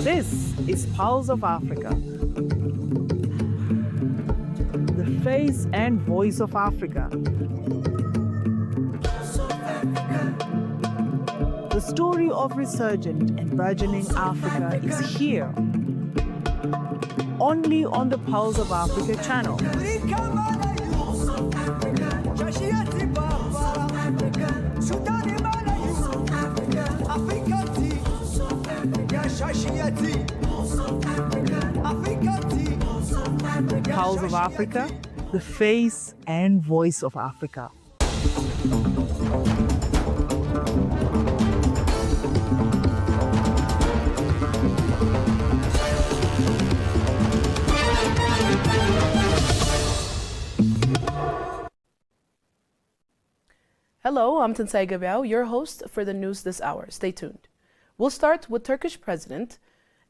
This is Pulse of Africa, the face and voice of Africa. The story of resurgent and burgeoning Africa is here, only on the Pulse of Africa channel. Pulse of Africa, the face and voice of Africa. Hello, I'm Tensai Gabiao, your host for the news this hour. Stay tuned. We'll start with Turkish President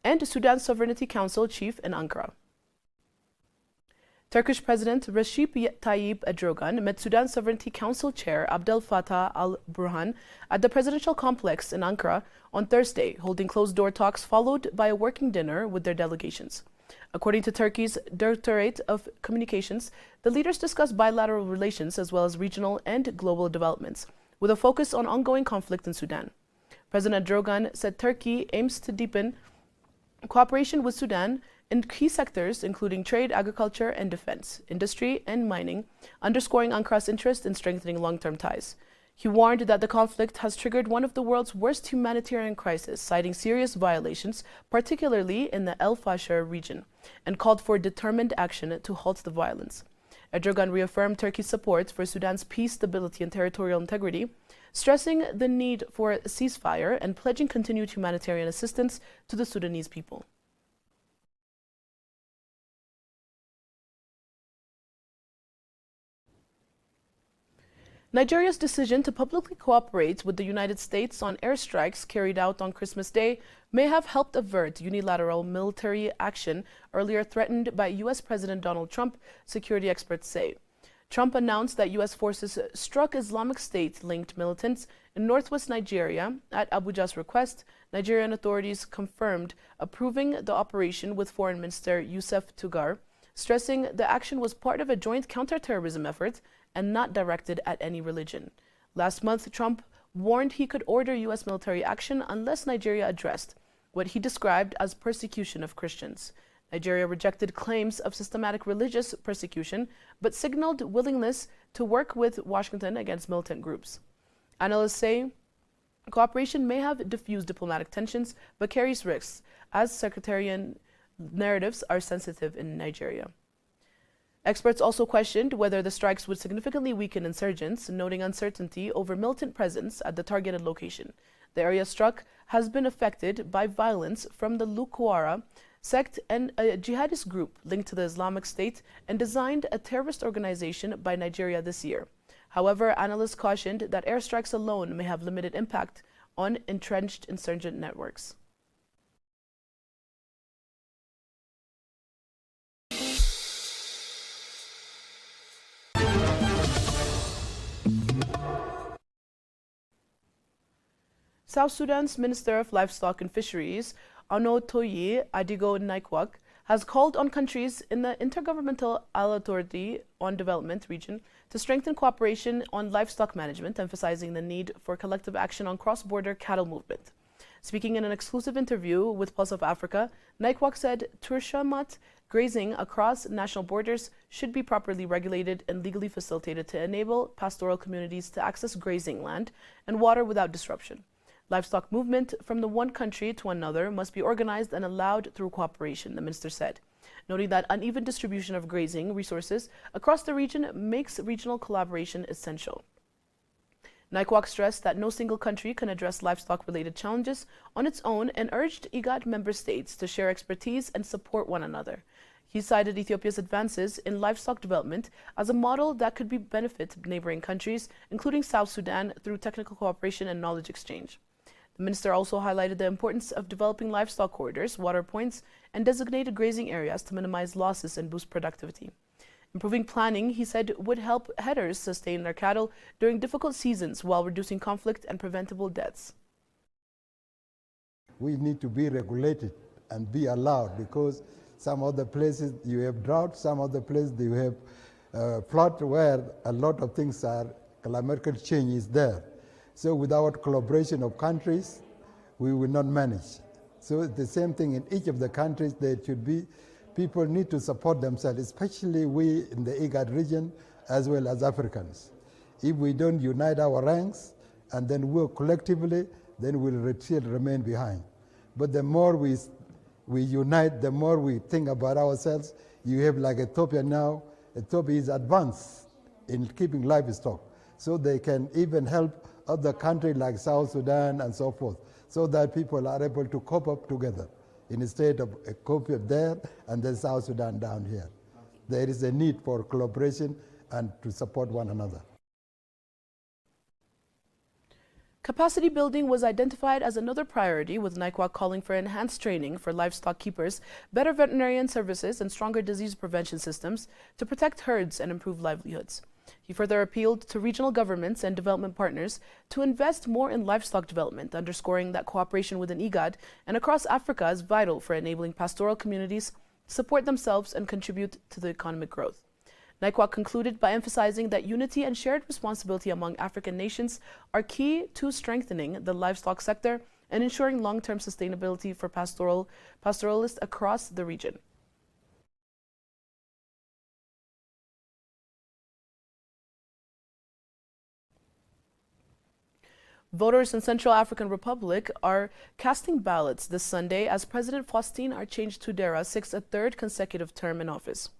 and Sudan Sovereignty Council Chief in Ankara. Turkish President Recep Tayyip Erdogan met Sudan Sovereignty Council Chair Abdel Fattah al-Burhan at the presidential complex in Ankara on Thursday, holding closed-door talks followed by a working dinner with their delegations. According to Turkey's Directorate of Communications, the leaders discussed bilateral relations as well as regional and global developments, with a focus on ongoing conflict in Sudan. President Erdogan said Turkey aims to deepen cooperation with Sudan in key sectors including trade, agriculture and defense, industry and mining, underscoring Ankara's interest in strengthening long-term ties. He warned that the conflict has triggered one of the world's worst humanitarian crises, citing serious violations, particularly in the El Fasher region, and called for determined action to halt the violence. Erdogan reaffirmed Turkey's support for Sudan's peace, stability and territorial integrity, stressing the need for a ceasefire and pledging continued humanitarian assistance to the Sudanese people. Nigeria's decision to publicly cooperate with the United States on airstrikes carried out on Christmas Day may have helped avert unilateral military action earlier threatened by U.S. President Donald Trump, security experts say. Trump announced that U.S. forces struck Islamic State-linked militants in northwest Nigeria at Abuja's request. Nigerian authorities confirmed approving the operation with Foreign Minister Yusuf Tugar, stressing the action was part of a joint counterterrorism effort and not directed at any religion. Last month, Trump warned he could order U.S. military action unless Nigeria addressed what he described as persecution of Christians. Nigeria rejected claims of systematic religious persecution, but signaled willingness to work with Washington against militant groups. Analysts say cooperation may have diffused diplomatic tensions, but carries risks, as sectarian narratives are sensitive in Nigeria. Experts also questioned whether the strikes would significantly weaken insurgents, noting uncertainty over militant presence at the targeted location. The area struck has been affected by violence from the Lukwara sect and a jihadist group linked to the Islamic State and designed a terrorist organization by Nigeria this year. However, analysts cautioned that airstrikes alone may have limited impact on entrenched insurgent networks. South Sudan's Minister of Livestock and Fisheries, Onotoye Adigo Naikwak, has called on countries in the Intergovernmental Authority on Development region to strengthen cooperation on livestock management, emphasizing the need for collective action on cross-border cattle movement. Speaking in an exclusive interview with Pulse of Africa, Naikwak said Turshamat grazing across national borders should be properly regulated and legally facilitated to enable pastoral communities to access grazing land and water without disruption. Livestock movement from the one country to another must be organized and allowed through cooperation, the minister said, noting that uneven distribution of grazing resources across the region makes regional collaboration essential. Naikwak stressed that no single country can address livestock-related challenges on its own and urged IGAD member states to share expertise and support one another. He cited Ethiopia's advances in livestock development as a model that could benefit neighboring countries, including South Sudan, through technical cooperation and knowledge exchange. The minister also highlighted the importance of developing livestock corridors, water points, and designated grazing areas to minimize losses and boost productivity. Improving planning, he said, would help headers sustain their cattle during difficult seasons while reducing conflict and preventable deaths. We need to be regulated and be allowed, because some other places you have drought, some other places you have flood, where a lot of things are, climate change is there. So without collaboration of countries, we will not manage. So it's the same thing in each of the countries. There should be, people need to support themselves, especially we in the IGAD region, as well as Africans. If we don't unite our ranks and then work collectively, then we'll still remain behind. But the more we unite, the more we think about ourselves. You have like Ethiopia now. Ethiopia is advanced in keeping livestock, so they can even help other countries like South Sudan and so forth, so that people are able to cope up together instead of Ethiopia there and then South Sudan down here. There is a need for collaboration and to support one another. Capacity building was identified as another priority, with NICWA calling for enhanced training for livestock keepers, better veterinarian services, and stronger disease prevention systems to protect herds and improve livelihoods. He further appealed to regional governments and development partners to invest more in livestock development, underscoring that cooperation within IGAD and across Africa is vital for enabling pastoral communities to support themselves and contribute to the economic growth. NICWA concluded by emphasizing that unity and shared responsibility among African nations are key to strengthening the livestock sector and ensuring long-term sustainability for pastoralists across the region. Voters in Central African Republic are casting ballots this Sunday as President Faustin Archange Touadéra seeks a third consecutive term in office.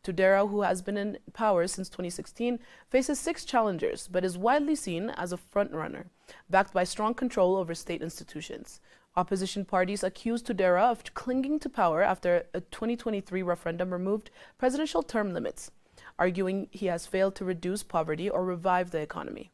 Touadéra, who has been in power since 2016, faces 6 challengers but is widely seen as a frontrunner, backed by strong control over state institutions. Opposition parties accuse Touadéra of clinging to power after a 2023 referendum removed presidential term limits, arguing he has failed to reduce poverty or revive the economy.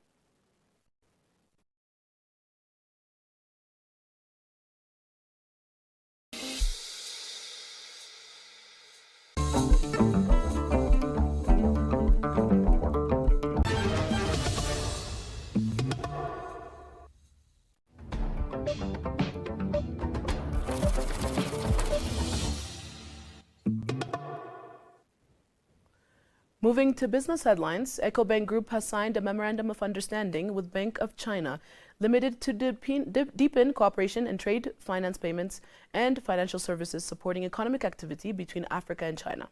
Moving to business headlines, EcoBank Group has signed a memorandum of understanding with Bank of China, limited to deepen cooperation in trade, finance payments, and financial services supporting economic activity between Africa and China.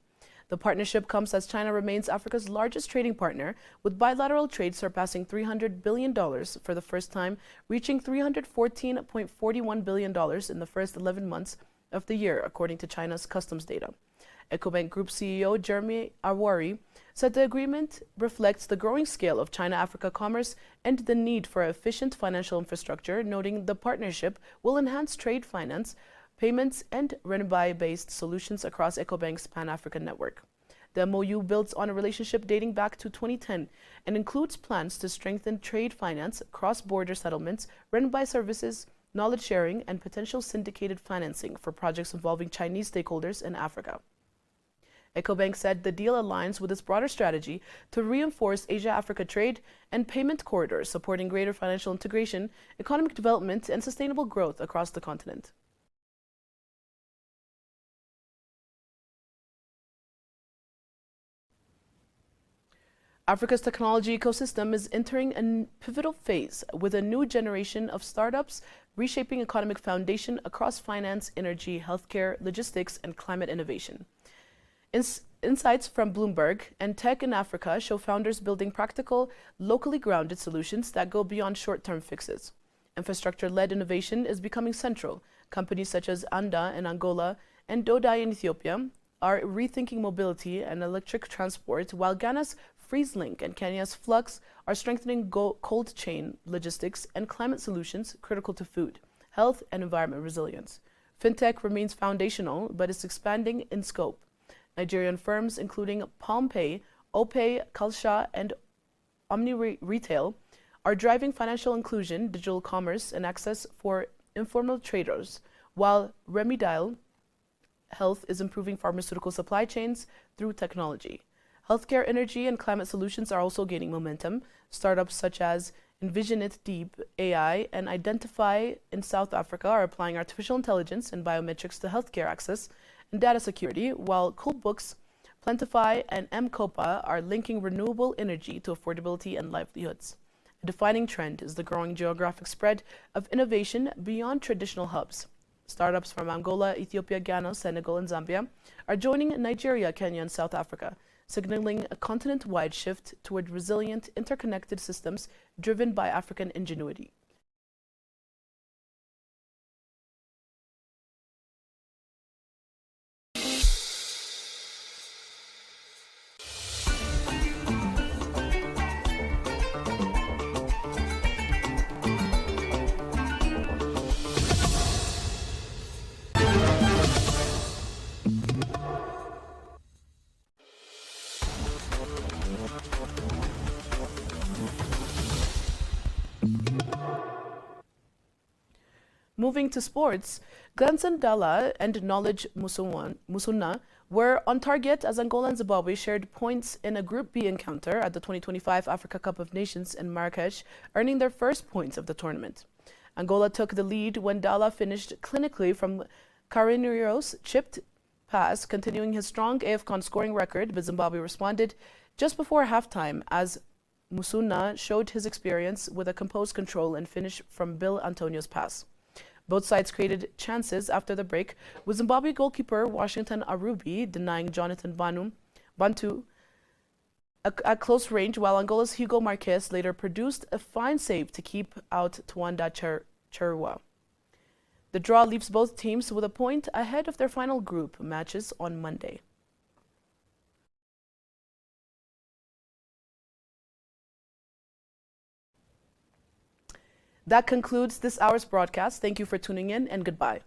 The partnership comes as China remains Africa's largest trading partner, with bilateral trade surpassing $300 billion for the first time, reaching $314.41 billion in the first 11 months of the year, according to China's customs data. EcoBank Group CEO Jeremy Awari said the agreement reflects the growing scale of China-Africa commerce and the need for efficient financial infrastructure, noting the partnership will enhance trade finance, payments, and renminbi-based solutions across EcoBank's Pan-African network. The MOU builds on a relationship dating back to 2010 and includes plans to strengthen trade finance, cross-border settlements, renminbi services, knowledge sharing, and potential syndicated financing for projects involving Chinese stakeholders in Africa. EcoBank said the deal aligns with its broader strategy to reinforce Asia-Africa trade and payment corridors, supporting greater financial integration, economic development, and sustainable growth across the continent. Africa's technology ecosystem is entering a pivotal phase, with a new generation of startups reshaping economic foundation across finance, energy, healthcare, logistics, and climate innovation. Insights from Bloomberg and Tech in Africa show founders building practical, locally grounded solutions that go beyond short-term fixes. Infrastructure-led innovation is becoming central. Companies such as Anda in Angola and Dodai in Ethiopia are rethinking mobility and electric transport, while Ghana's FreezeLink and Kenya's Flux are strengthening cold chain logistics and climate solutions critical to food, health, and environment resilience. Fintech remains foundational, but is expanding in scope. Nigerian firms including PalmPay, OPay, Kalsha, and Omni Retail are driving financial inclusion, digital commerce, and access for informal traders, while Remedial Health is improving pharmaceutical supply chains through technology. Healthcare, energy, and climate solutions are also gaining momentum. Startups such as Envision It Deep AI, and Identify in South Africa are applying artificial intelligence and biometrics to healthcare access and data security, while Coolbooks, Plentify, and M-Copa are linking renewable energy to affordability and livelihoods. A defining trend is the growing geographic spread of innovation beyond traditional hubs. Startups from Angola, Ethiopia, Ghana, Senegal, and Zambia are joining Nigeria, Kenya, and South Africa, signaling a continent-wide shift toward resilient, interconnected systems driven by African ingenuity. Moving to sports, Glenson Dalla and Knowledge Musuna were on target as Angola and Zimbabwe shared points in a Group B encounter at the 2025 Africa Cup of Nations in Marrakech, earning their first points of the tournament. Angola took the lead when Dalla finished clinically from Carneiro's chipped pass, continuing his strong AFCON scoring record, but Zimbabwe responded just before halftime as Musuna showed his experience with a composed control and finish from Bill Antonio's pass. Both sides created chances after the break, with Zimbabwe goalkeeper Washington Arubi denying Jonathan Bantu at close range, while Angola's Hugo Marquez later produced a fine save to keep out Twanda Cherwa. The draw leaves both teams with a point ahead of their final group matches on Monday. That concludes this hour's broadcast. Thank you for tuning in, and goodbye.